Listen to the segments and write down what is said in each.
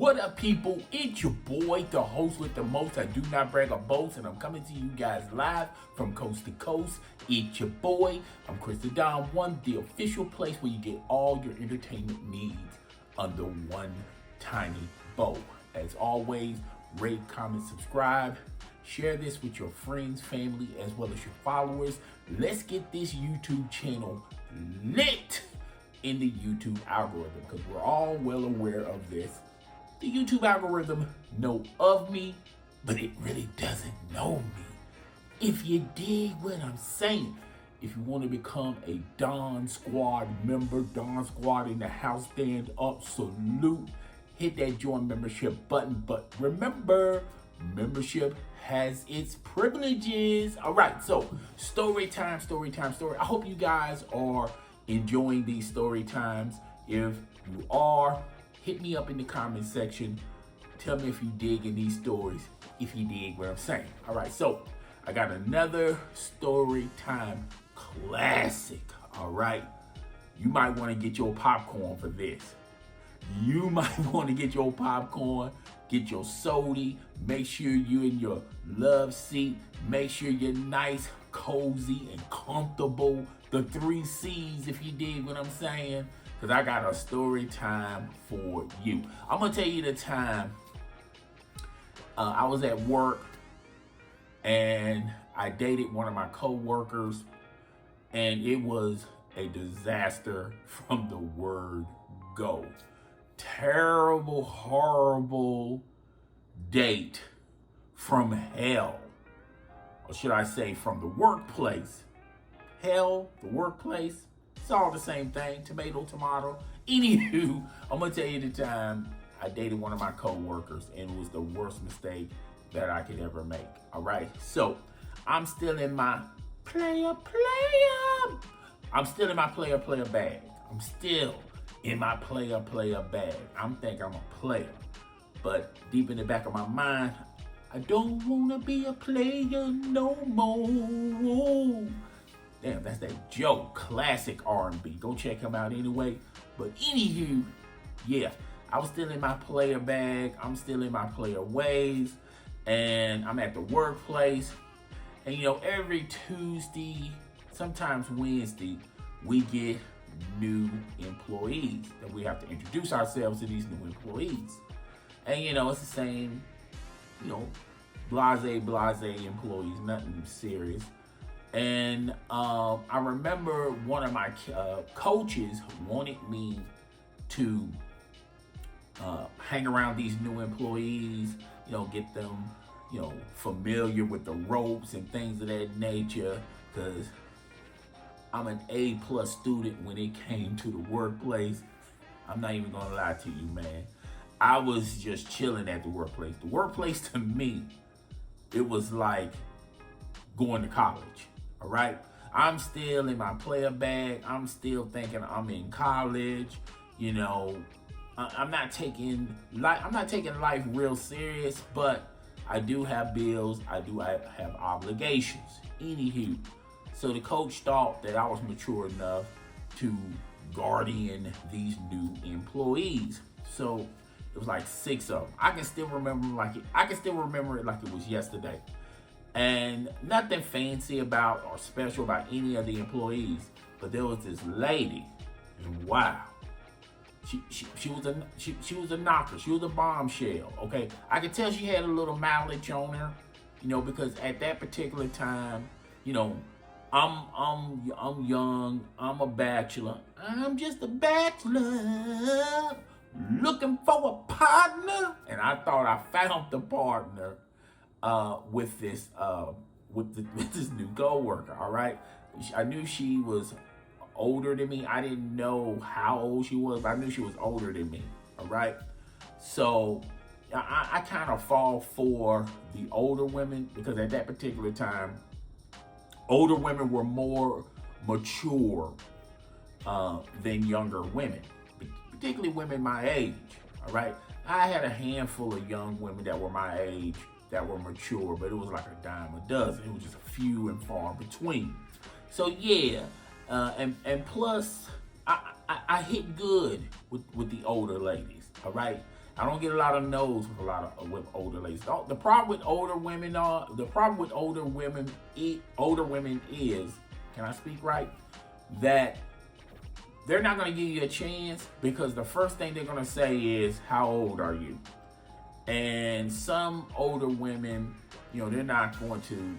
What up, people? It's your boy, the host with the most. I do not brag or boast, and I'm coming to you guys live from coast to coast. It's your boy. I'm Chris the Don One, the official place where you get all your entertainment needs under one tiny bow. As always, rate, comment, subscribe. Share this with your friends, family, as well as your followers. Let's get this YouTube channel lit in the YouTube algorithm, because we're all well aware of this. The YouTube algorithm know of me, but it really doesn't know me. If you dig what I'm saying, if you want to become a Don Squad member, Don Squad in the house, stand up, salute, hit that join membership button. But remember, membership has its privileges. All right, so story time. I hope you guys are enjoying these story times. If you are, hit me up in the comment section. Tell me if you dig in these stories, if you dig what I'm saying. All right, so I got another story time classic. All right, you might want to get your popcorn for this. You might want to get your popcorn, get your soda, make sure you're in your love seat, make sure you're nice, cozy, and comfortable. The 3 C's, if you dig what I'm saying, because I got a story time for you. I'm going to tell you the time I was at work and I dated one of my co-workers, and it was a disaster from the word go. Terrible, horrible date from hell. Or should I say from the workplace. Hell, the workplace, it's all the same thing. Tomato, tomato. Anywho, I'm going to tell you the time I dated one of my co-workers, and it was the worst mistake that I could ever make. All right, so I'm still in my player. I'm still in my player bag. I'm still in my player bag. I'm thinking I'm a player, but deep in the back of my mind, I don't wanna be a player no more. Damn, that's that Joe, classic R&B. Go check him out anyway. But anywho, yeah, I was still in my player bag. I'm still in my player ways, and I'm at the workplace. And you know, every Tuesday, sometimes Wednesday, we get new employees that we have to introduce ourselves to these new employees. And you know, it's the same, you know, blase employees, nothing serious. And I remember one of my coaches wanted me to hang around these new employees, you know, get them, you know, familiar with the ropes and things of that nature, because I'm an A+ student when it came to the workplace. I'm not even gonna lie to you, man. I was just chilling at the workplace. The workplace to me, it was like going to college, all right? I'm still in my player bag. I'm still thinking I'm in college, you know. I'm not taking life real serious, but I do have bills. I have obligations. Anywho, so the coach thought that I was mature enough to guardian these new employees. So it was like 6 of them. I can still remember it like it was yesterday. And nothing fancy about or special about any of the employees, but there was this lady, and wow, she was a knocker. She was a bombshell. Okay, I could tell she had a little mileage on her, you know, because at that particular time, you know, I'm young. I'm a bachelor. I'm just a bachelor looking for a partner, and I thought I found the partner with this new coworker. All right, I knew she was older than me. I didn't know how old she was, but I knew she was older than me. All right, so I kind of fall for the older women, because at that particular time, older women were more mature than younger women, particularly women my age. All right, I had a handful of young women that were my age that were mature, but it was like a dime a dozen. It was just a few and far between. So yeah, and plus I hit good with the older ladies. All right, I don't get a lot of no's with a lot of with older ladies. The problem with older women is, can I speak right? That they're not going to give you a chance because the first thing they're going to say is, how old are you? And some older women, they're not going to,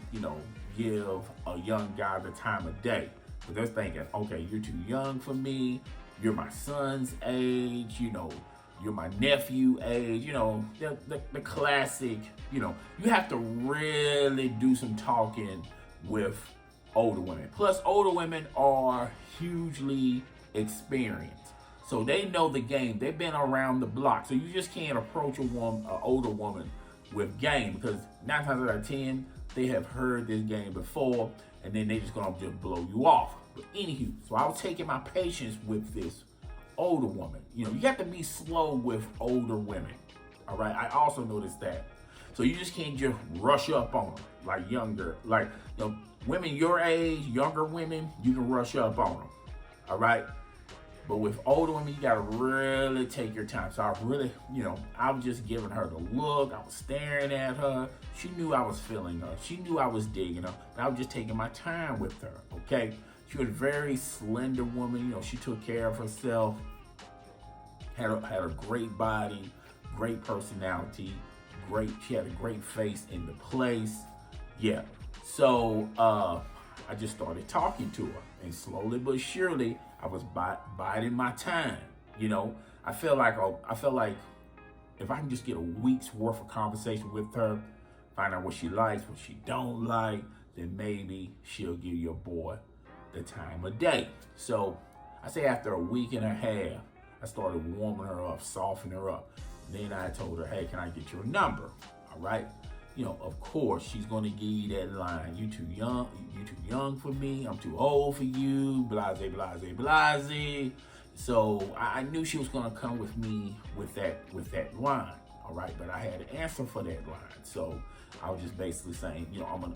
give a young guy the time of day. But they're thinking, okay, you're too young for me. You're my son's age, you're my nephew age, the classic, you have to really do some talking with older women. Plus, older women are hugely experienced. So they know the game. They've been around the block. So you just can't approach an older woman with game because 9 times out of 10, they have heard this game before and then they just gonna just blow you off. But anywho, so I was taking my patience with this older woman. You have to be slow with older women. All right. I also noticed that. So you just can't just rush up on them like younger, women your age, younger women, you can rush up on them. All right. But with older women, you gotta really take your time. So I really, I was just giving her the look. I was staring at her. She knew I was feeling her. She knew I was digging her. But I was just taking my time with her, okay? She was a very slender woman. She took care of herself. Had a great body, great personality, she had a great face in the place. Yeah. So I just started talking to her. And slowly but surely, I was biding my time. I felt like if I can just get a week's worth of conversation with her, find out what she likes, what she don't like, then maybe she'll give your boy the time of day. So I say after a week and a half, I started warming her up, softening her up. Then I told her, hey, can I get your number? All right. Of course, she's going to give you that line. You too young for me. I'm too old for you. Blase, blase, blase. So I knew she was going to come with me with that line. All right. But I had an answer for that line. So I was just basically saying, I'm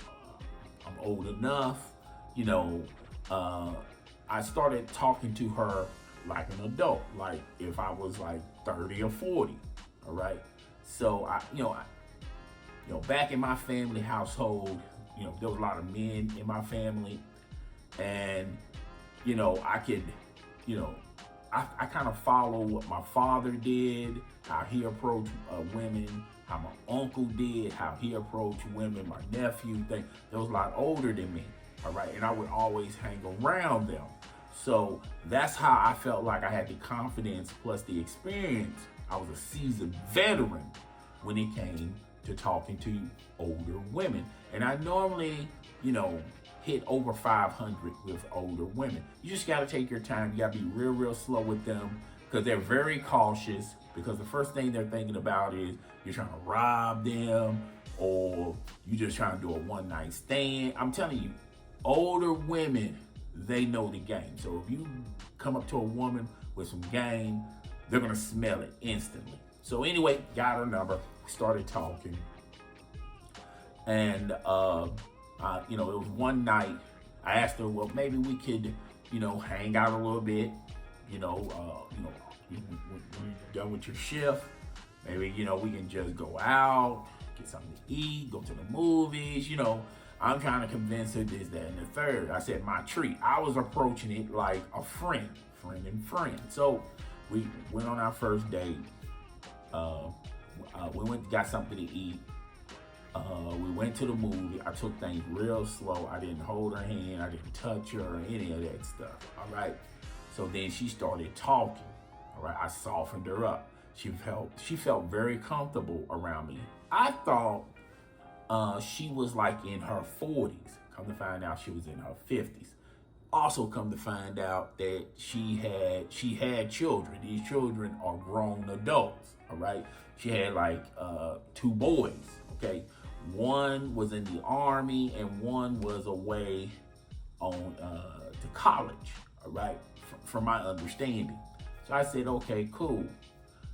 old enough. I started talking to her like an adult, like if I was like 30 or 40. All right. So back in my family household, there was a lot of men in my family, and I could, I kind of follow what my father did, how he approached women, how my uncle did, how he approached women, my nephew, they was a lot older than me, all right, and I would always hang around them. So that's how I felt like I had the confidence plus the experience. I was a seasoned veteran when it came to talking to older women. And I normally, hit over 500 with older women. You just got to take your time. You got to be real, real slow with them because they're very cautious, because the first thing they're thinking about is you're trying to rob them or you're just trying to do a one-night stand. I'm telling you, older women, they know the game. So if you come up to a woman with some game, they're going to smell it instantly. So anyway, got her number, started talking. And, it was one night, I asked her, well, maybe we could, hang out a little bit, when you're done with your shift, maybe, we can just go out, get something to eat, go to the movies, I'm trying to convince her this, that, and the third. I said, my treat. I was approaching it like a friend and friend. So we went on our first date. We went, got something to eat. We went to the movie. I took things real slow. I didn't hold her hand. I didn't touch her or any of that stuff. All right. So then she started talking. All right. I softened her up. She felt very comfortable around me. I thought she was like in her 40s. Come to find out, she was in her 50s. Also, come to find out that she had children. These children are grown adults. All right. She had like 2 boys. Okay. One was in the Army and one was away on to college. All right. From my understanding. So I said, okay, cool.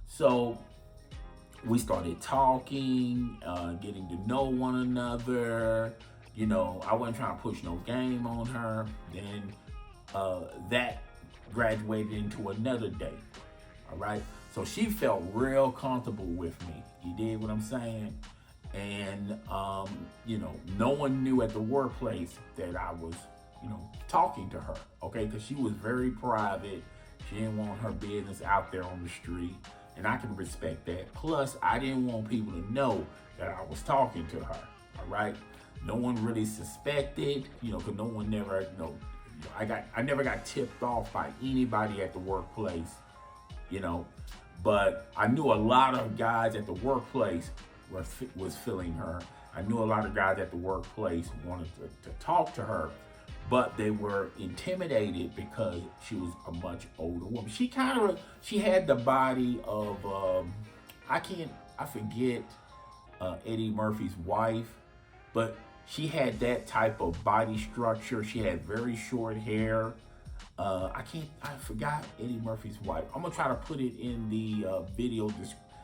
So we started talking, getting to know one another. I wasn't trying to push no game on her. Then that graduated into another date. All right. So she felt real comfortable with me. You dig what I'm saying? And no one knew at the workplace that I was, talking to her. Okay, because she was very private. She didn't want her business out there on the street, and I can respect that. Plus, I didn't want people to know that I was talking to her. All right, no one really suspected, because no one never, I never got tipped off by anybody at the workplace, but I knew a lot of guys at the workplace was feeling her. I knew a lot of guys at the workplace wanted to talk to her, but they were intimidated because she was a much older woman. She had the body of I forget Eddie Murphy's wife, but she had that type of body structure. She had very short hair. I forgot Eddie Murphy's wife. I'm gonna try to put it in the video.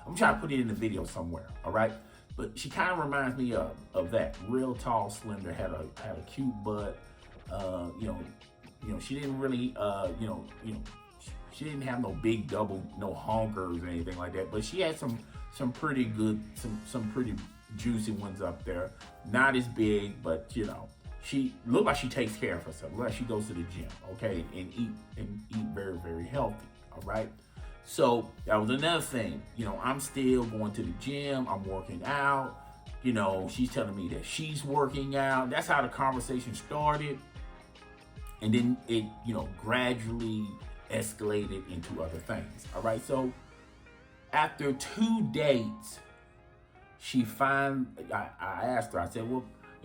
I'm trying to put it in the video somewhere. All right, but she kind of reminds me of that. Real tall, slender, had a cute butt. She didn't really, she didn't have no big double, no honkers or anything like that. But she had some pretty good, some pretty juicy ones up there. Not as big, but she looked like she takes care of herself. Look like she goes to the gym, okay, and eat very, very healthy. All right. So that was another thing. I'm still going to the gym. I'm working out. She's telling me that she's working out. That's how the conversation started. And then it, gradually escalated into other things. All right. So after 2 dates, I asked her, I said, well,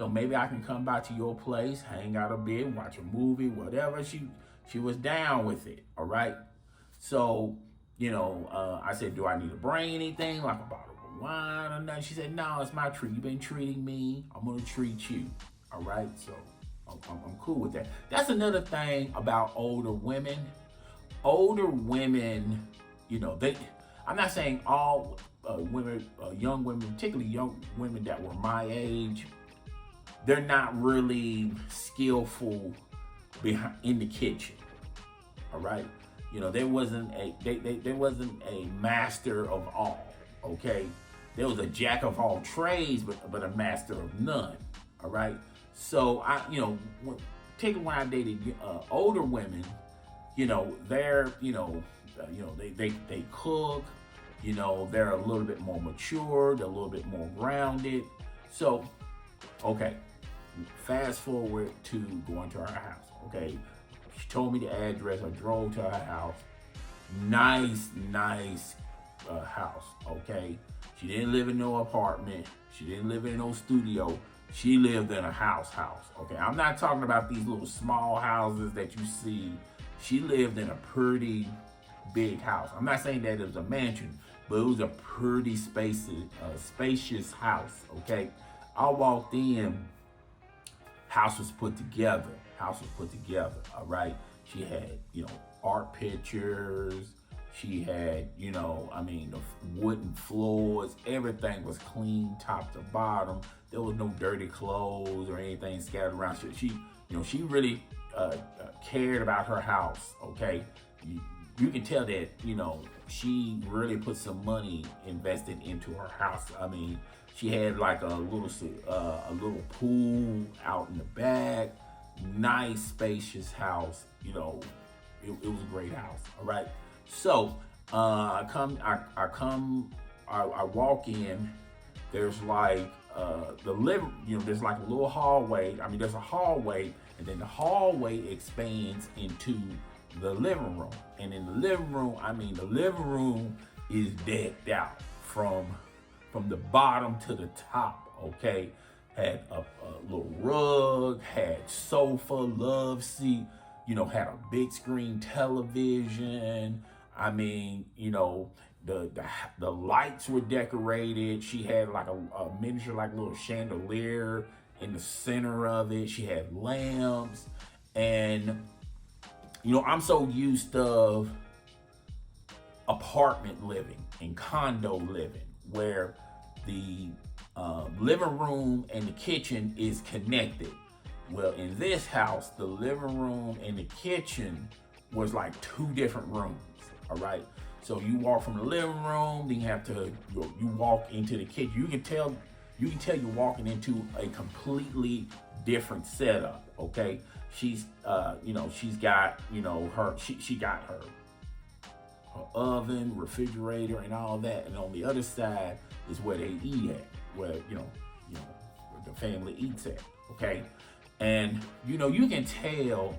maybe I can come by to your place, hang out a bit, watch a movie, whatever. She was down with it. All right. So, I said, do I need to bring anything, like a bottle of wine or nothing? She said, no, it's my treat. You've been treating me. I'm going to treat you. All right. So I'm cool with that. That's another thing about older women. Older women, I'm not saying all women, young women, particularly young women that were my age, they're not really skillful in the kitchen. All right. There wasn't a master of all. Okay. There was a jack of all trades, but a master of none. All right. So particularly when I dated older women, they're they cook, they're a little bit more mature, they're a little bit more grounded. So, okay, fast forward to going to her house. Okay, she told me the address. I drove to her house. Nice house. Okay, she didn't live in no apartment. She didn't live in no studio. She lived in a house. Okay, I'm not talking about these little small houses that you see. She lived in a pretty big house. I'm not saying that it was a mansion, but it was a pretty spacious house. Okay, I walked in. House was put together. All right. She had, art pictures. She had, the wooden floors. Everything was clean, top to bottom. There was no dirty clothes or anything scattered around. She really cared about her house. Okay, you can tell that, she really put some money invested into her house. I mean, she had like a little pool out in the back. Nice, spacious house. It was a great house. All right. So I walk in. There's like there's like a little hallway. I mean, there's a hallway, and then the hallway expands into the living room. And in the living room, the living room is decked out from the bottom to the top. Okay, had a little rug, had sofa, love seat. Had a big screen television. The lights were decorated. She had like a miniature, like little chandelier in the center of it. She had lamps. And, I'm so used to apartment living and condo living where the living room and the kitchen is connected. Well, in this house, the living room and the kitchen was like 2 different rooms. All right. So you walk from the living room, then you have to you walk into the kitchen. You can tell you're walking into a completely different setup. Okay, she's she's got she got her oven, refrigerator, and all that. And on the other side is where they eat at, where the family eats at. Okay, and you can tell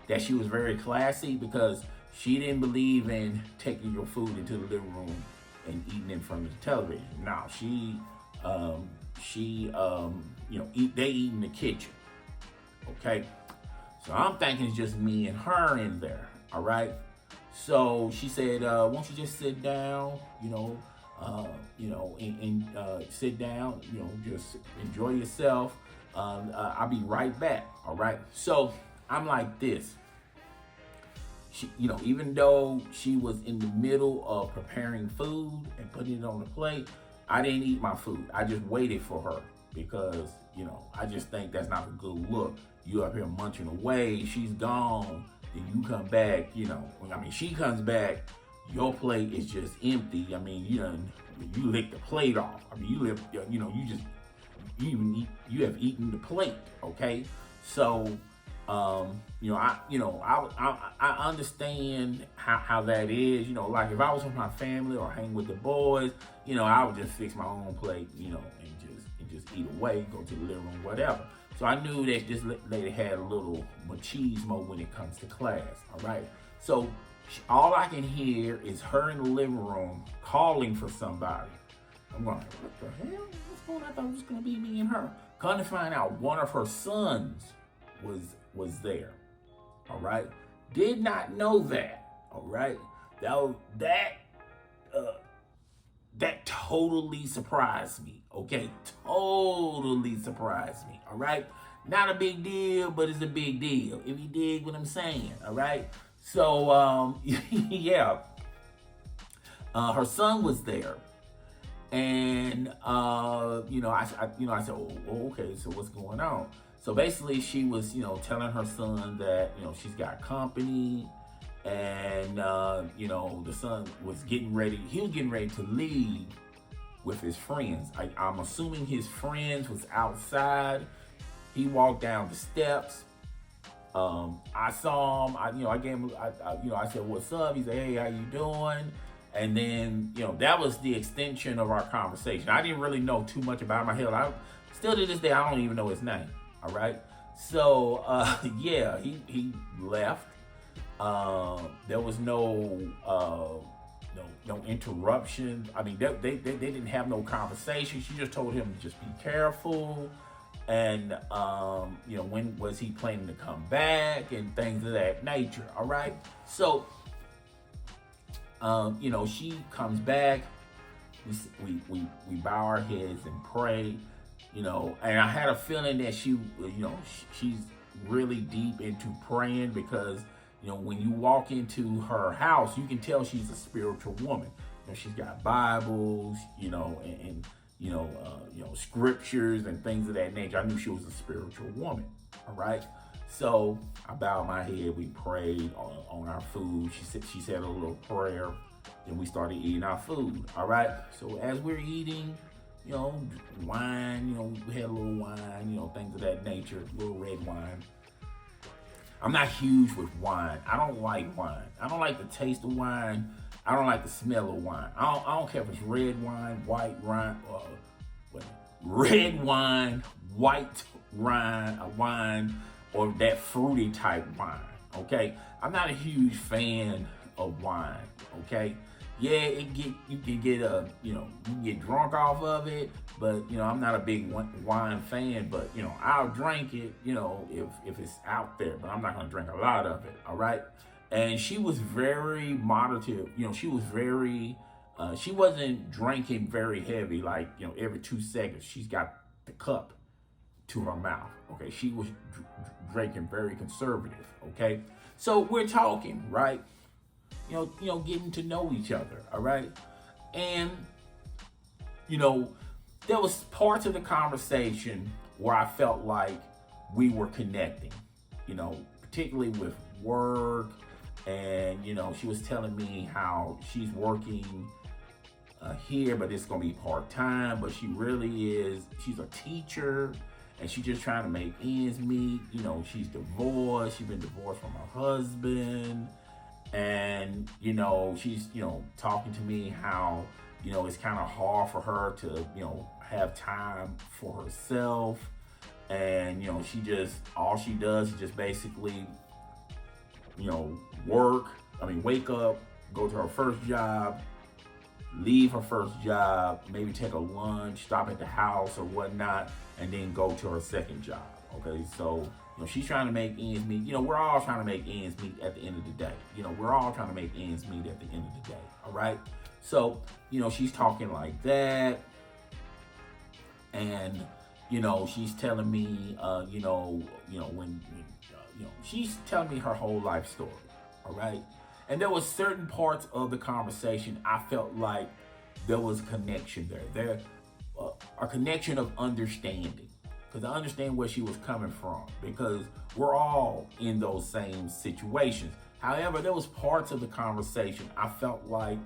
that she was very classy because she didn't believe in taking your food into the living room and eating in front of the television. Now they eat in the kitchen. Okay, so I'm thinking it's just me and her in there. All right. So she said, "Won't you just sit down? Sit down. Just enjoy yourself. I'll be right back." All right. So I'm like this. She, even though she was in the middle of preparing food and putting it on the plate, I didn't eat my food. I just waited for her because, I just think that's not a good look. You up here munching away, she's gone, then you come back, she comes back, your plate is just empty. I mean, you lick the plate off. I mean, you have eaten the plate, okay? So, I understand how that is. Like if I was with my family or hang with the boys, I would just fix my own plate, and just eat away, go to the living room, whatever. So I knew that this lady had a little machismo when it comes to class. All right. So all I can hear is her in the living room calling for somebody. I'm going, what the hell? What's going on? I thought it was going to be me and her. Come to find out, one of her sons was there. All right. Did not know that. All right. That totally surprised me. Okay. Totally surprised me. All right. Not a big deal, but it's a big deal. If you dig what I'm saying. All right. So, yeah. Her son was there. And, I said, oh, okay, so what's going on? So basically she was, telling her son that, she's got company and, the son was getting ready to leave with his friends. I'm assuming his friends was outside. He walked down the steps. I saw him, I gave him, I said, what's up? He said, hey, how you doing? And then, that was the extension of our conversation. I didn't really know too much about him. Still to this day, I don't even know his name. All right. So, yeah, he left. There was no interruption. I mean, they didn't have no conversation. She just told him to just be careful. And, when was he planning to come back and things of that nature. All right. So, she comes back. We bow our heads and pray. And I had a feeling that she's really deep into praying because, when you walk into her house, you can tell she's a spiritual woman. She's got Bibles, and scriptures and things of that nature. I knew she was a spiritual woman. All right. So I bowed my head. We prayed on our food. She said a little prayer. Then we started eating our food. All right. So as we're eating, wine, we had a little wine, things of that nature, a little red wine. I'm not huge with wine. I don't like wine. I don't like the taste of wine. I don't like the smell of wine. I don't care if it's red wine, white wine, red wine, white wine, or that fruity type wine. Okay, I'm not a huge fan of wine. Okay. Yeah, you can get drunk off of it, but I'm not a big wine fan. But I'll drink it, if it's out there. But I'm not gonna drink a lot of it. All right. And she was very moderative. She was very. She wasn't drinking very heavy. Like every 2 seconds she's got the cup to her mouth. Okay. She was drinking very conservative. Okay. So we're talking, right? Getting to know each other, all right? And, there was parts of the conversation where I felt like we were connecting, particularly with work And she was telling me how she's working here, but it's gonna be part-time, but she really is, she's a teacher, and she's just trying to make ends meet. She's divorced, she's been divorced from her husband, and she's talking to me how it's kind of hard for her to have time for herself. And she just, all she does is just basically wake up, go to her first job, leave her first job, maybe take a lunch, stop at the house or whatnot, and then go to her second job. Okay, so she's trying to make ends meet. We're all trying to make ends meet at the end of the day. We're all trying to make ends meet at the end of the day. All right, so she's talking like that, and she's telling me when she's telling me her whole life story. All right, and there was certain parts of the conversation I felt like there was connection there. A connection of understanding, because I understand where she was coming from, because we're all in those same situations. However, there was parts of the conversation I felt like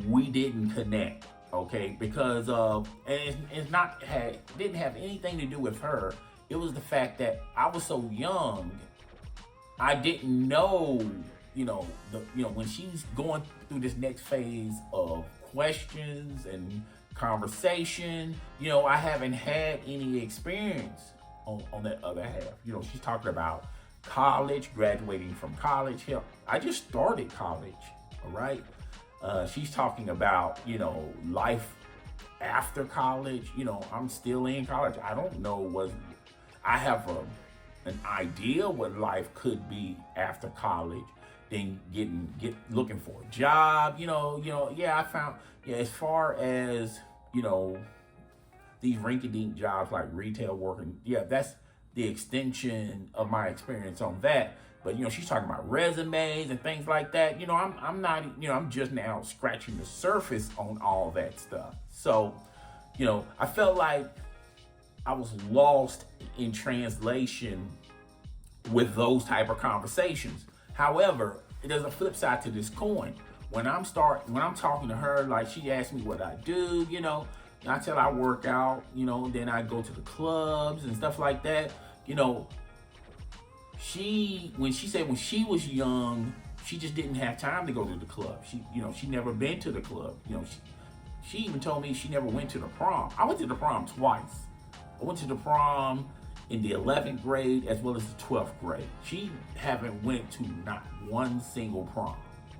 we didn't connect. Okay, because and didn't have anything to do with her. It was the fact that I was so young, I didn't know, when she's going through this next phase of questions and conversation, I haven't had any experience on that other half. She's talking about college, graduating from college. Hell, I just started college, all right? She's talking about, life after college. I'm still in college. I don't know I have an idea what life could be after college. Then looking for a job. I found, as far as, these rinky-dink jobs like retail working, that's the extension of my experience on that. But she's talking about resumes and things like that. I'm not, I'm just now scratching the surface on all that stuff. So, I felt like I was lost in translation with those type of conversations. However, there's a flip side to this coin. When I'm talking to her, like she asked me what I do, and I tell her I work out, then I go to the clubs and stuff like that. When she said when she was young, she just didn't have time to go to the club. She never been to the club. She even told me she never went to the prom. I went to the prom twice. I went to the prom in the 11th grade as well as the 12th grade. She haven't went to not one single prom,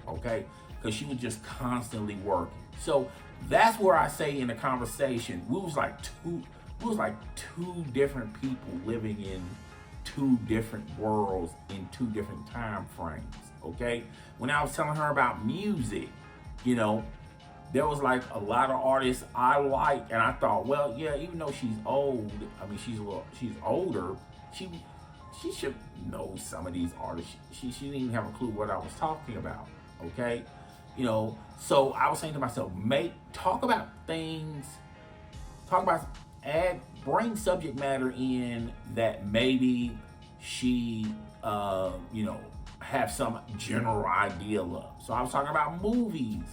okay? Because she was just constantly working. So that's where I say in the conversation, we was like two different people living in two different worlds in two different time frames, okay? When I was telling her about music, there was like a lot of artists I like, and I thought, well, yeah, even though she's old, she's older, she should know some of these artists. She didn't even have a clue what I was talking about, okay? So I was saying to myself, talk about things, bring subject matter in that maybe she, have some general idea of. So I was talking about movies.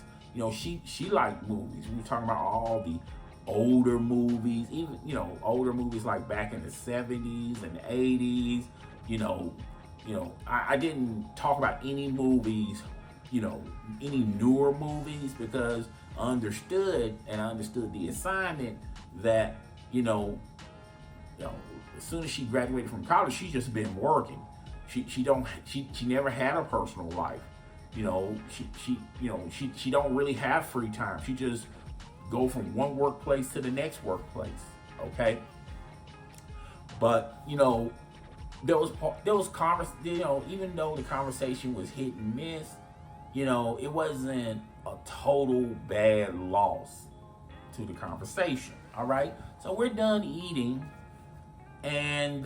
She liked movies. We were talking about all the older movies, even, older movies like back in the 70s and the 80s. I didn't talk about any movies, any newer movies, because I understood the assignment that, as soon as she graduated from college, she's just been working. She never had a personal life. She don't really have free time. She just go from one workplace to the next workplace. Okay. But there was even though the conversation was hit and miss, it wasn't a total bad loss to the conversation. All right. So we're done eating, and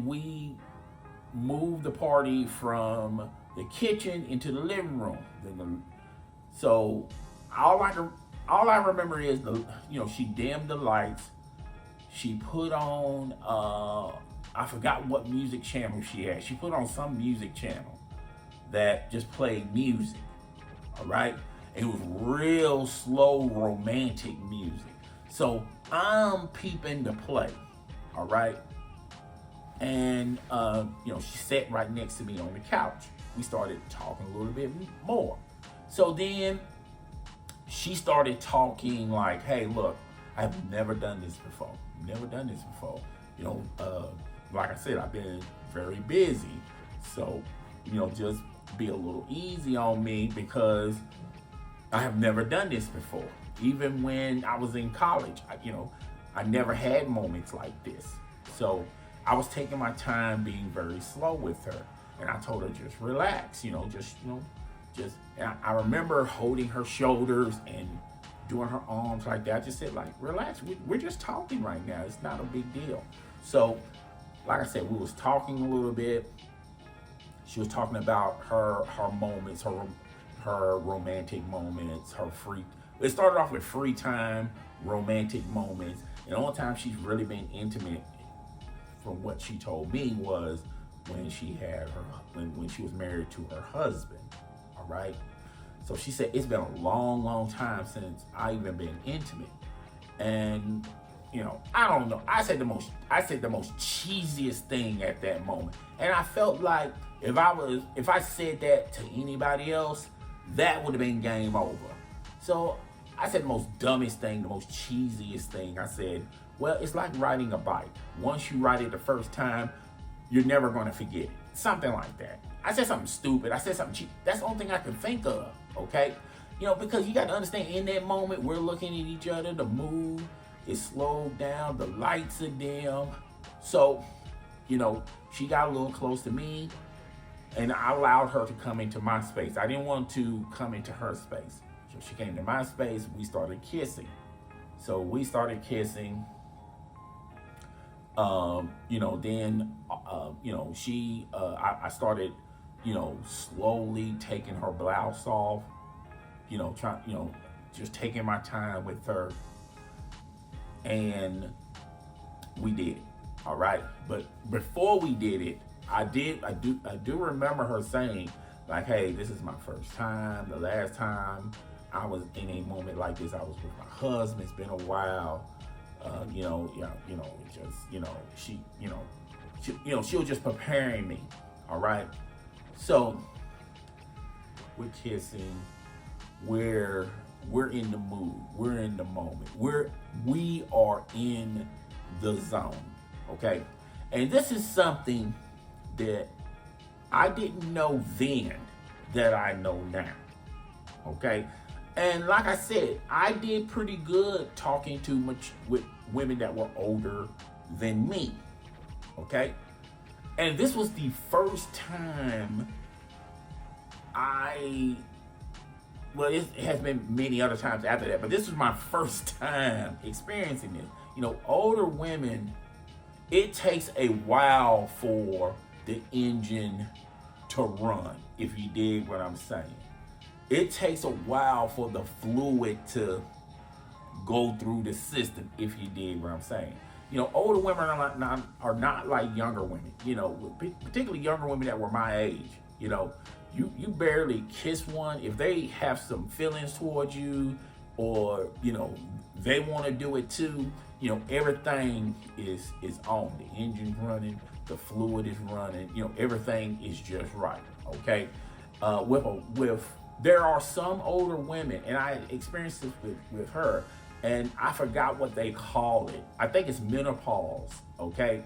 we moved the party from the kitchen into the living room. So all I remember is she dimmed the lights. She put on I forgot what music channel she had. She put on some music channel that just played music. All right. It was real slow romantic music. So I'm peeping to play. All right. And, she sat right next to me on the couch. We started talking a little bit more. So then she started talking like, hey, look, I've never done this before. Never done this before. Like I said, I've been very busy. So, just be a little easy on me because I have never done this before. Even when I was in college, I never had moments like this. So I was taking my time being very slow with her. And I told her, just relax, and I remember holding her shoulders and doing her arms like that. I just said, like, relax. We're just talking right now. It's not a big deal. So, like I said, we was talking a little bit. She was talking about her moments, her romantic moments, it started off with free time, romantic moments. And the only time she's really been intimate, from what she told me, was when she had when she was married to her husband. All right. So she said it's been a long, long time since I even been intimate. And I don't know. I said the most cheesiest thing at that moment. And I felt like if I said that to anybody else, that would have been game over. So I said the most dumbest thing, the most cheesiest thing. I said, well, it's like riding a bike. Once you ride it the first time, you're never going to forget it. Something like that. I said something stupid. I said something cheap. That's the only thing I could think of, okay? Because you got to understand, in that moment, we're looking at each other. The mood is slowed down. The lights are dim. So, she got a little close to me, and I allowed her to come into my space. I didn't want to come into her space. So she came to my space. We started kissing. So we started kissing. I started, slowly taking her blouse off, just taking my time with her. And we did it. All right. But before we did it, I do remember her saying, like, hey, this is my first time. The last time I was in a moment like this, I was with my husband. It's been a while. She was just preparing me. All right. So we're kissing. We're in the mood. We're in the moment. We are in the zone. Okay. And this is something that I didn't know then that I know now. Okay. And like I said, I did pretty good talking with women that were older than me. Okay. And this was the first time it has been many other times after that, but this was my first time experiencing this. Older women, it takes a while for the engine to run, if you dig what I'm saying. It takes a while for the fluid to go through the system, if you dig what I'm saying. Older women are not like younger women, particularly younger women that were my age. You barely kiss one. If they have some feelings towards you, or, they want to do it too, everything is on. The engine's running, the fluid is running, everything is just right. Okay. There are some older women, and I experienced this with her, and I forgot what they call it. I think it's menopause. Okay.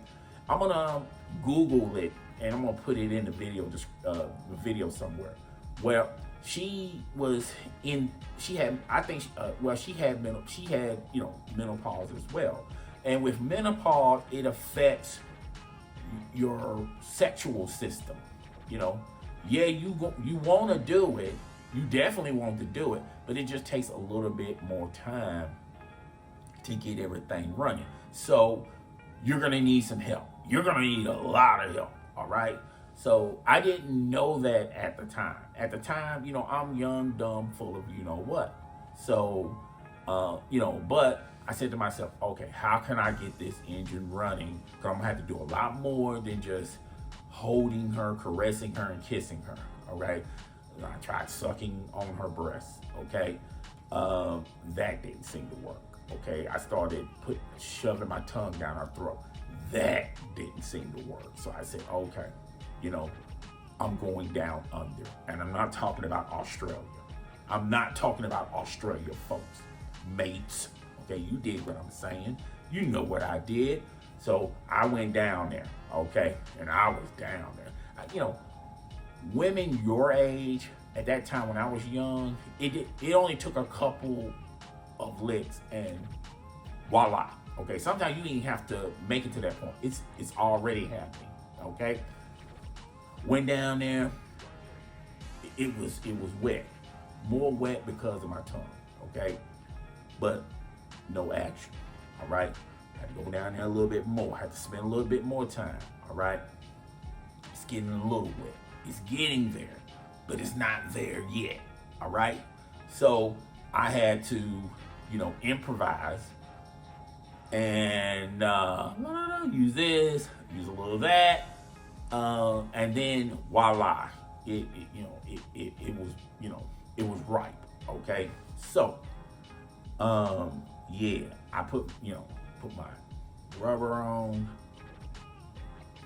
I'm going to Google it, and I'm going to put it in the video somewhere. Well, she had menopause as well. And with menopause, it affects your sexual system. Yeah, you want to do it. You definitely want to do it, but it just takes a little bit more time to get everything running. So you're going to need some help. You're going to need a lot of help. All right. So I didn't know that at the time. At the time, I'm young, dumb, full of what. So, but I said to myself, okay, how can I get this engine running? Because I'm gonna have to do a lot more than just holding her, caressing her, and kissing her. All right. I tried sucking on her breasts. Okay. That didn't seem to work. Okay. I started shoving my tongue down her throat. That didn't seem to work. So I said, okay, I'm going down under. And I'm not talking about Australia. I'm not talking about Australia, folks. Mates. Okay, you did what I'm saying. You know what I did. So I went down there, okay? And I was down there. Women your age, at that time when I was young, it only took a couple of licks and voila. Okay, sometimes you didn't have to make it to that point. It's already happening, okay? Went down there, it was wet. More wet because of my tongue, okay? But no action, all right? Had to go down there a little bit more. Had to spend a little bit more time, all right? It's getting a little wet. It's getting there, but it's not there yet, all right? So I had to, improvise and use this, use a little of that, and then voila, it was ripe, okay? So, yeah, I put my rubber on.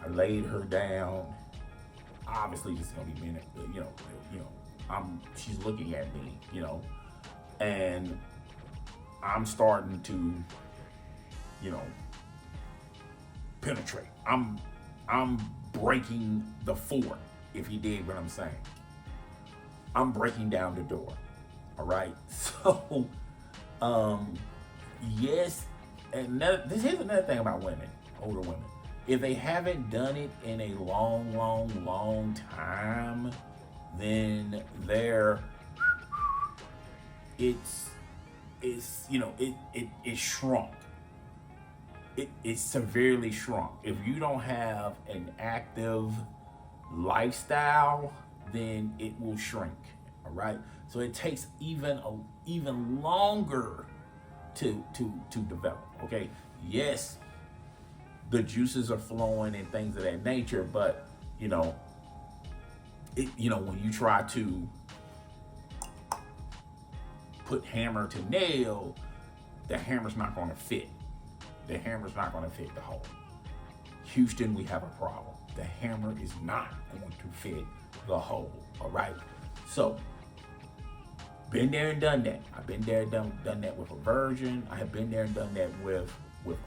I laid her down. Obviously, this is gonna be minute, she's looking at me, and I'm starting to, penetrate. I'm breaking the fort, if you dig what I'm saying. I'm breaking down the door. All right. So, yes, and here's another thing about women, older women. If they haven't done it in a long time, then it's shrunk. It's severely shrunk. If you don't have an active lifestyle, then it will shrink. All right. So it takes even longer to develop. Okay. Yes, the juices are flowing and things of that nature, but when you try to put hammer to nail, the hammer's not going to fit. The hammer's not going to fit the hole. Houston, we have a problem. The hammer is not going to fit the hole. All right. So, been there and done that. I've been there and done that with a virgin. I have been there and done that with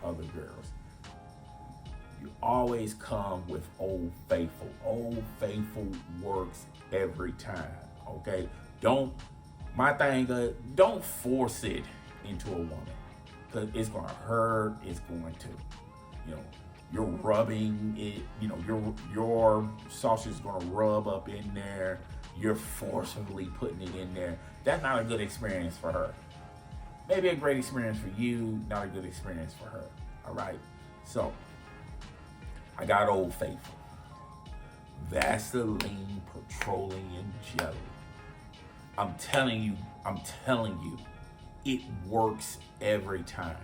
other girls. You always come with Old Faithful. Old Faithful works every time. Okay. Don't force it into a woman, because it's gonna hurt. It's going to, you're rubbing it. Your sausage is gonna rub up in there. You're forcibly putting it in there. That's not a good experience for her. Maybe a great experience for you, not a good experience for her. All right. So I got Old Faithful, Vaseline, petroleum jelly. I'm telling you, it works every time.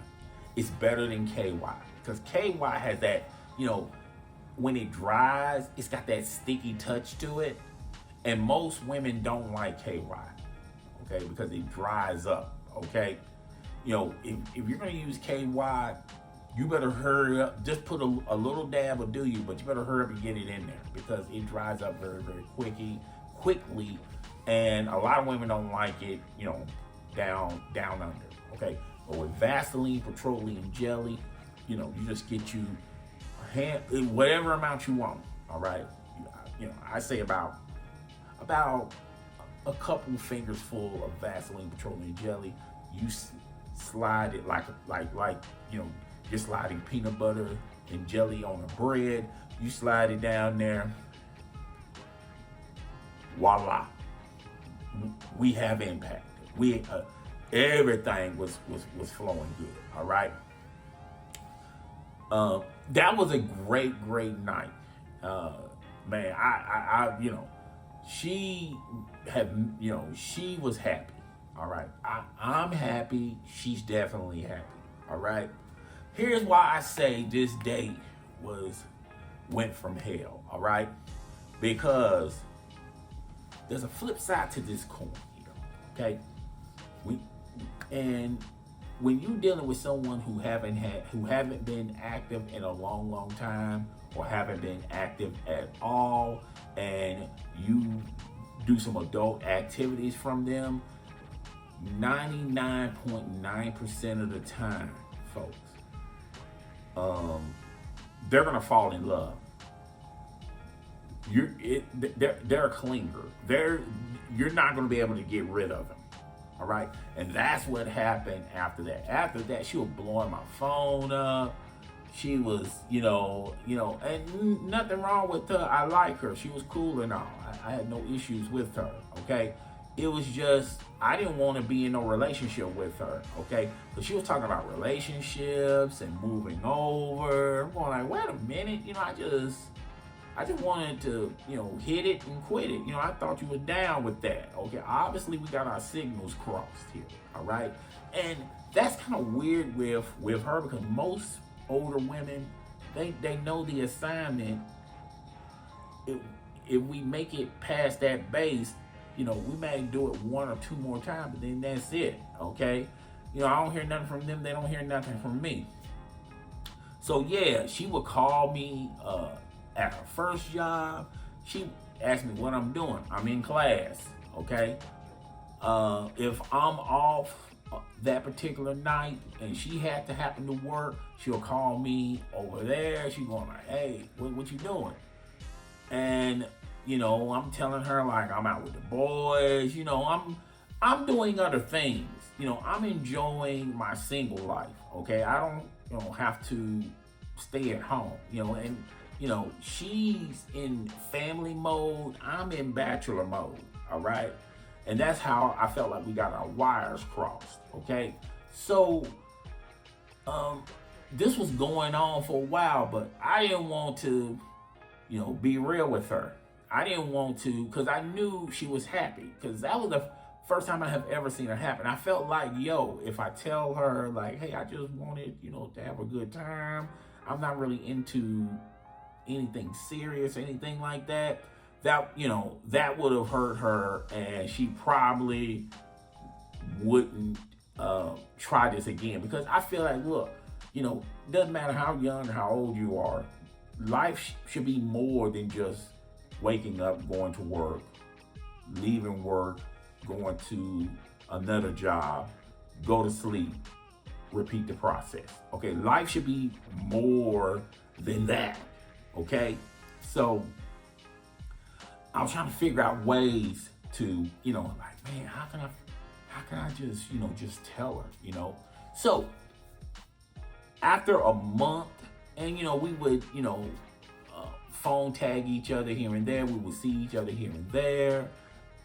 It's better than KY, because KY has that, when it dries, it's got that sticky touch to it. And most women don't like KY, okay, because it dries up, okay? If you're gonna use KY, you better hurry up. Just put a little dab will do you, but you better hurry up and get it in there, because it dries up very, very quickly. And a lot of women don't like it, down under, okay? But with Vaseline, petroleum jelly, you just get you whatever amount you want, all right? I say about a couple fingers full of Vaseline petroleum jelly. You slide it like you're sliding peanut butter and jelly on a bread. You slide it down there. Voila. We have impact. Everything was flowing good. All right. That was a great night. Man, she was happy. All right. I'm happy. She's definitely happy. All right. Here's why I say this date went from hell. All right, because there's a flip side to this coin here. Okay, we and when you're dealing with someone who haven't been active in a long time, or haven't been active at all, and you do some adult activities from them, 99.9% of the time, folks, they're gonna fall in love. They're a clinger. You're not gonna be able to get rid of them. All right, and that's what happened after that. After that, she was blowing my phone up. She was, and nothing wrong with her. I like her. She was cool and all. I had no issues with her. Okay, it was just I didn't want to be in no relationship with her. Okay, but she was talking about relationships and moving over. I'm going like, wait a minute. I just wanted to, hit it and quit it. I thought you were down with that. Okay, obviously we got our signals crossed here. All right, and that's kind of weird with her, because most older women, they know the assignment. If we make it past that base, we may do it one or two more times, but then that's it. Okay, I don't hear nothing from them. They don't hear nothing from me. So yeah, she would call me at her first job. She asked me what I'm doing. I'm in class. Okay, if I'm off that particular night and she had to happen to work, she'll call me over there. She's going like, hey, what you doing? And I'm telling her like I'm out with the boys. I'm doing other things. I'm enjoying my single life. Okay, I don't have to stay at home. And she's in family mode. I'm in bachelor mode. All right. And that's how I felt like we got our wires crossed. Okay. So, this was going on for a while, but I didn't want to, be real with her. I didn't want to, because I knew she was happy, because that was the first time I have ever seen her happy. And I felt like, if I tell her like, hey, I just wanted, to have a good time. I'm not really into anything serious or anything like that. That would have hurt her, and she probably wouldn't try this again. Because I feel like, look, doesn't matter how young or how old you are, life should be more than just waking up, going to work, leaving work, going to another job, go to sleep, repeat the process. Okay, life should be more than that. Okay, so I was trying to figure out ways to, like, man, how can I just, just tell her, So after a month, and we would, phone tag each other here and there. We would see each other here and there,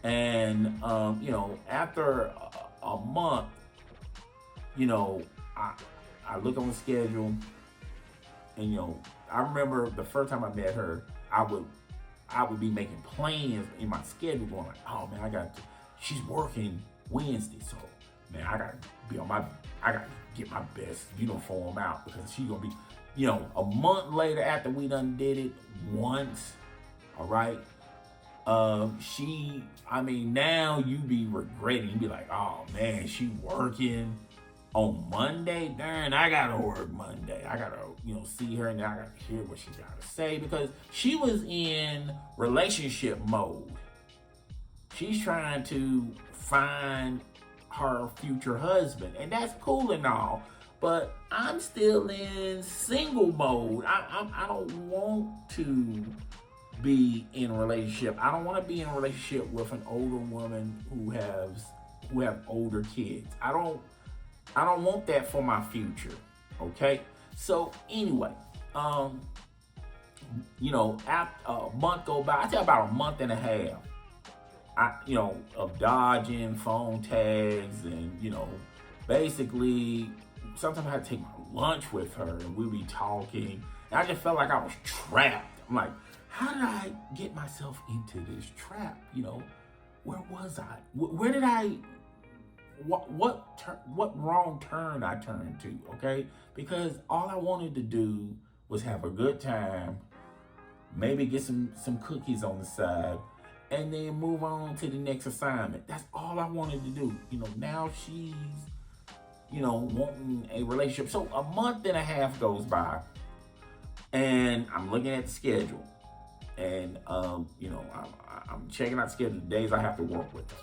and after a month, I look on the schedule, and I remember the first time I met her, I would be making plans in my schedule, going like, oh man, she's working Wednesday, so man, I gotta get my best uniform out, because she's gonna be, a month later after we done did it once, all right, now you be regretting, you be like, oh man, she working on Monday, darn, I gotta work Monday. I gotta, see her, and I gotta hear what she gotta say, because she was in relationship mode. She's trying to find her future husband, and that's cool and all, but I'm still in single mode. I don't want to be in a relationship. I don't want to be in a relationship with an older woman who have older kids. I don't want that for my future. Okay. So anyway, after a month go by, I tell about a month and a half, of dodging phone tags, and basically sometimes I had to take my lunch with her, and we'd be talking, and I just felt like I was trapped. I'm like, how did I get myself into this trap? Where was I? Where did I what wrong turn I turned to, okay? Because all I wanted to do was have a good time, maybe get some cookies on the side, and then move on to the next assignment. That's all I wanted to do. Now she's, wanting a relationship. So a month and a half goes by, and I'm looking at the schedule, and I'm checking out the schedule, the days I have to work with her.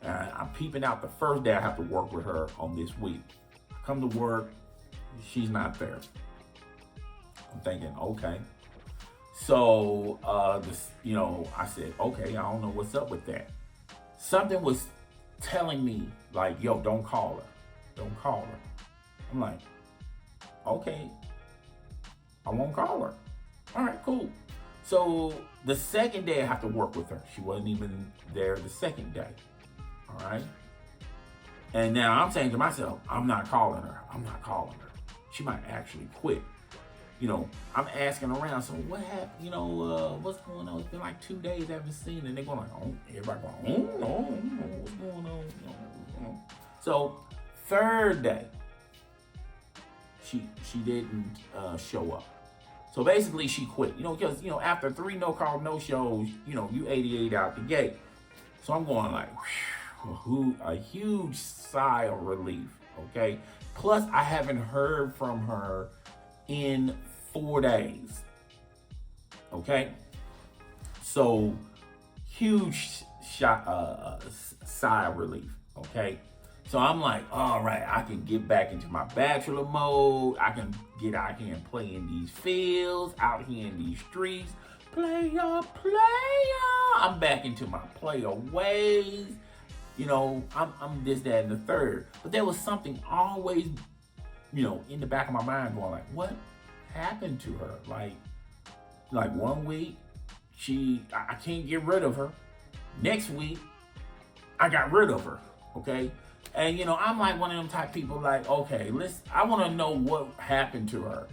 I'm peeping out the first day I have to work with her on this week. I come to work, she's not there. I'm thinking, okay. So, I said, okay, I don't know what's up with that. Something was telling me, like, yo, don't call her. Don't call her. I'm like, okay, I won't call her. All right, cool. So the second day I have to work with her. She wasn't even there the second day. All right. And now I'm saying to myself, I'm not calling her. I'm not calling her. She might actually quit. I'm asking around, so what happened? What's going on? It's been like 2 days I haven't seen her. And they're going like, oh, everybody going, what's going on? So third day, she didn't show up. So basically she quit, because, after 3 no-call, no-shows, you 88 out the gate. So I'm going like, a huge sigh of relief, okay? Plus, I haven't heard from her in 4 days, okay? So, huge sigh of relief, okay? So I'm like, all right, I can get back into my bachelor mode. I can get out here and play in these fields, out here in these streets. Player. I'm back into my player ways. I'm this, that, and the third. But there was something always, in the back of my mind going like, what happened to her? Like 1 week, I can't get rid of her. Next week, I got rid of her, okay? And, I'm like one of them type people like, okay, I want to know what happened to her.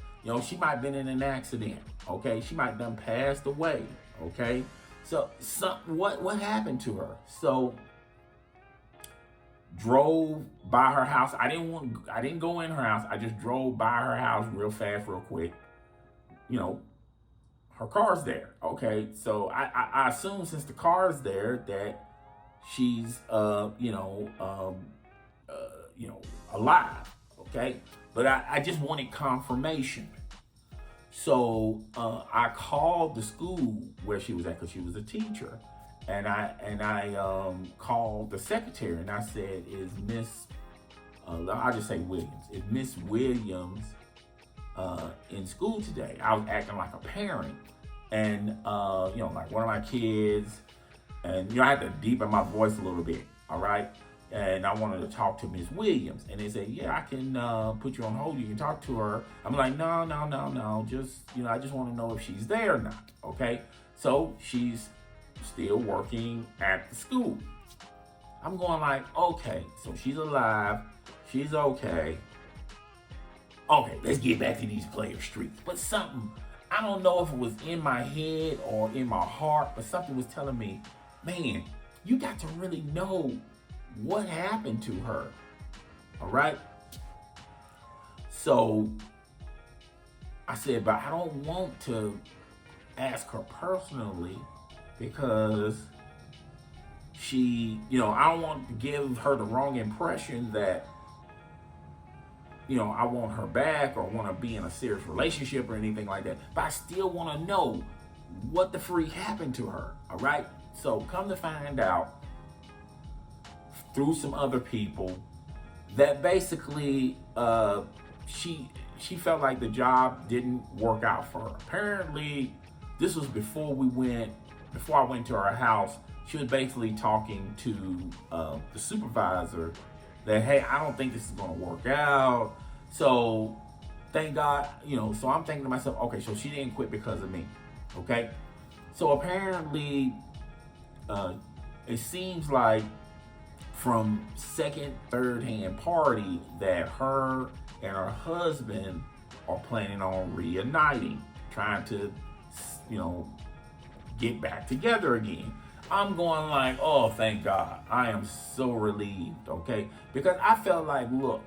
She might have been in an accident, okay? She might have done passed away, okay? So what happened to her? So drove by her house. I didn't go in her house. I just drove by her house real fast, real quick. Her car's there, okay? So I assume since the car's there that she's alive, okay? But I just wanted confirmation. So I called the school where she was at, because she was a teacher, and I called the secretary and I said, "Is Miss I'll just say Williams? Is Miss Williams in school today?" I was acting like a parent, and like one of my kids, and I had to deepen my voice a little bit. All right. And I wanted to talk to Miss Williams. And they said, yeah, I can put you on hold. You can talk to her. I'm like, no. Just, I just want to know if she's there or not. Okay. So she's still working at the school. I'm going like, okay, so she's alive. She's okay. Okay, let's get back to these player streets. But something, I don't know if it was in my head or in my heart, but something was telling me, man, you got to really know what happened to her. All right. So I said, but I don't want to ask her personally, because she, I don't want to give her the wrong impression that, I want her back or want to be in a serious relationship or anything like that. But I still want to know what the freak happened to her. All right. So come to find out through some other people that basically she felt like the job didn't work out for her. Apparently, this was before I went to her house. She was basically talking to the supervisor that, hey, I don't think this is going to work out. So thank God, so I'm thinking to myself, okay, so she didn't quit because of me. Okay. So apparently, it seems like from second, third hand party that her and her husband are planning on reuniting, trying to, get back together again. I'm going like, oh, thank God. I am so relieved, okay? Because I felt like, look,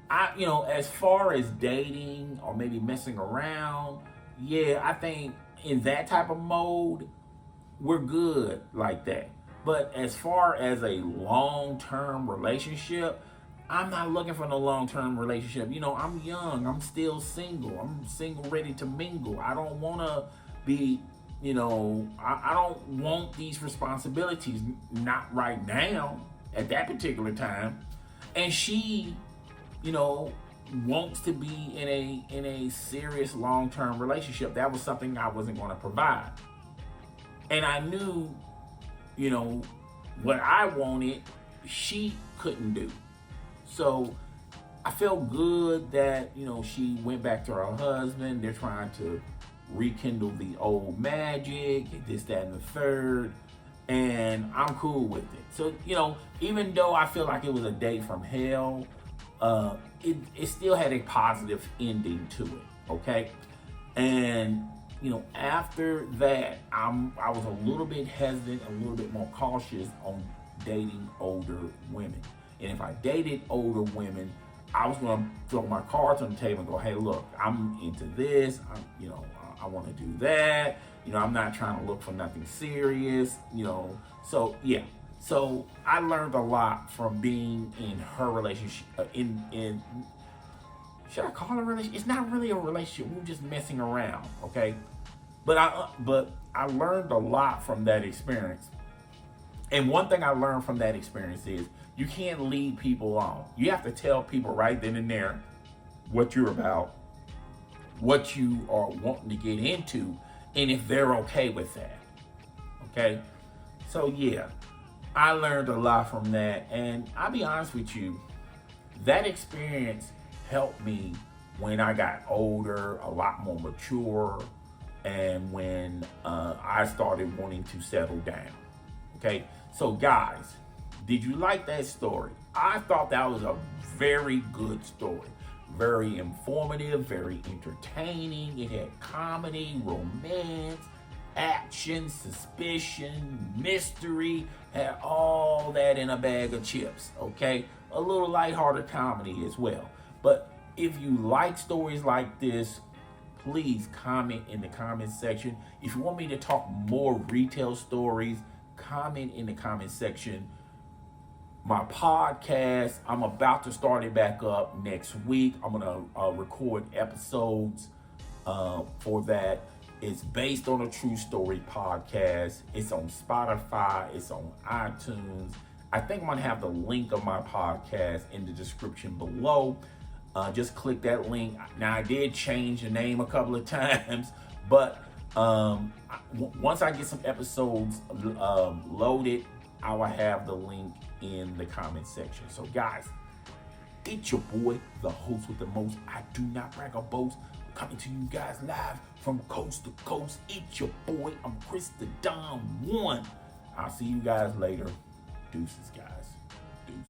as far as dating or maybe messing around, yeah, I think in that type of mode, we're good like that. But as far as a long-term relationship, I'm not looking for no long-term relationship. I'm young. I'm still single. I'm single, ready to mingle. I don't want to be, I don't want these responsibilities. Not right now, at that particular time. And she, you know, wants to be in a serious long-term relationship. That was something I wasn't going to provide. And I knew, you know, what I wanted, she couldn't do. So I felt good that, she went back to her husband. They're trying to rekindle the old magic, this, that, and the third. And I'm cool with it. So, even though I feel like it was a date from hell, it still had a positive ending to it, okay? And, after that, I was a little bit hesitant, a little bit more cautious on dating older women. And if I dated older women, I was going to throw my cards on the table and go, hey, look, I'm into this. I want to do that. I'm not trying to look for nothing serious, So, yeah. So I learned a lot from being in her relationship, in should I call it a relationship? It's not really a relationship. We were just messing around, okay? But I learned a lot from that experience. And one thing I learned from that experience is you can't lead people on. You have to tell people right then and there what you're about, what you are wanting to get into, and if they're okay with that. Okay? So yeah, I learned a lot from that. And I'll be honest with you, that experience helped me when I got older, a lot more mature, and when I started wanting to settle down. Okay? So guys, did you like that story? I thought that was a very good story. Very informative, very entertaining. It had comedy, romance, action, suspicion, mystery, had all that in a bag of chips, okay? A little lighthearted comedy as well. But if you like stories like this, please comment in the comment section. If you want me to talk more retail stories, comment in the comment section. My podcast, I'm about to start it back up next week. I'm gonna record episodes for that. It's based on a true story podcast. It's on Spotify. It's on iTunes. I think I'm gonna have the link of my podcast in the description below. Just click that link. Now I did change the name a couple of times, but once I get some episodes loaded, I will have the link in the comment section. So guys, it's your boy, the host with the most. I do not brag or boast. Coming to you guys live from coast to coast. It's your boy. I'm Chris the Don 1. I'll see you guys later. Deuces, guys.